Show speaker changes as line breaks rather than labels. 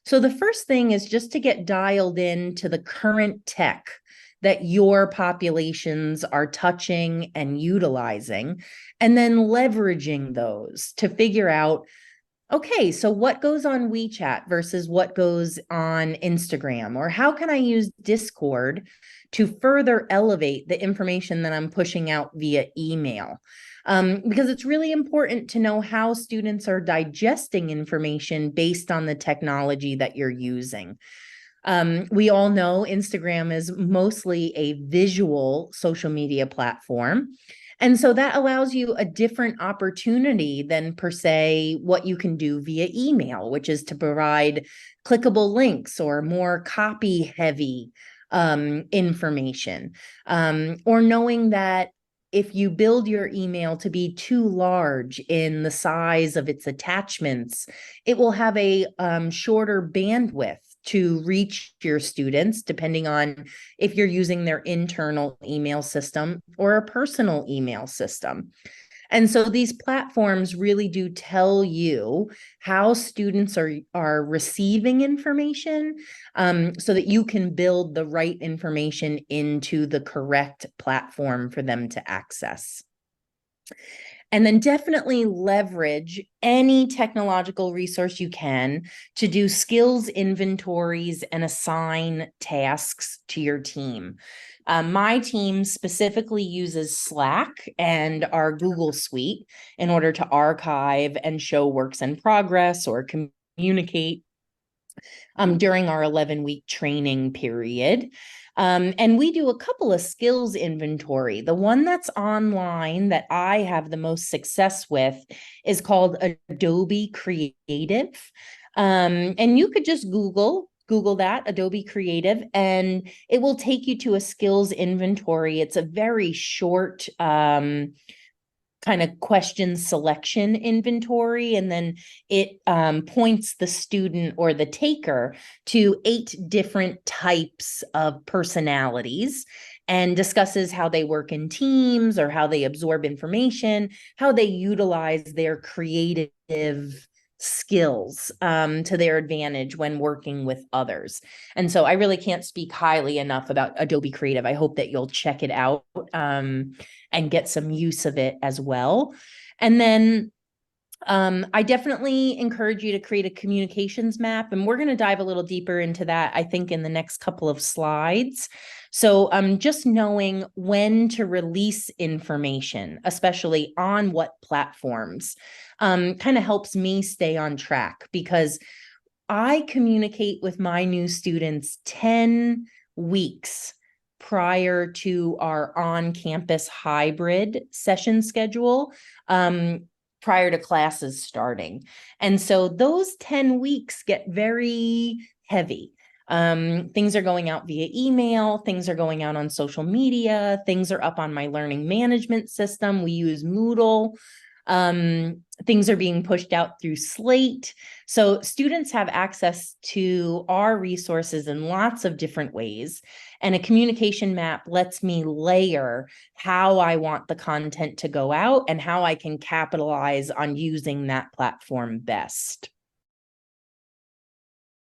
So the first thing is just to get dialed in to the current tech that your populations are touching and utilizing, and then leveraging those to figure out, okay, so what goes on WeChat versus what goes on Instagram? Or how can I use Discord to further elevate the information that I'm pushing out via email? Because it's really important to know how students are digesting information based on the technology that you're using. We all know Instagram is mostly a visual social media platform. And so that allows you a different opportunity than per se what you can do via email, which is to provide clickable links or more copy heavy information, or knowing that if you build your email to be too large in the size of its attachments, it will have a shorter bandwidth to reach your students, depending on if you're using their internal email system or a personal email system. And so these platforms really do tell you how students are receiving information, so that you can build the right information into the correct platform for them to access. And then definitely leverage any technological resource you can to do skills inventories and assign tasks to your team. My team specifically uses Slack and our Google Suite in order to archive and show works in progress or communicate during our 11-week training period. And we do a couple of skills inventory. The one that's online that I have the most success with is called Adobe Creative. And you could just Google that, Adobe Creative, and it will take you to a skills inventory. It's a very short kind of question selection inventory, and then it points the student or the taker to 8 different types of personalities and discusses how they work in teams or how they absorb information, how they utilize their creative skills to their advantage when working with others. And so I really can't speak highly enough about Adobe Creative. I hope that you'll check it out and get some use of it as well. And then I definitely encourage you to create a communications map, and we're going to dive a little deeper into that, I think, in the next couple of slides. So just knowing when to release information, especially on what platforms, kind of helps me stay on track, because I communicate with my new students 10 weeks prior to our on-campus hybrid session schedule, prior to classes starting. And so those 10 weeks get very heavy. Things are going out via email, things are going out on social media, things are up on my learning management system. We use Moodle. Things are being pushed out through Slate. So students have access to our resources in lots of different ways. And a communication map lets me layer how I want the content to go out and how I can capitalize on using that platform best.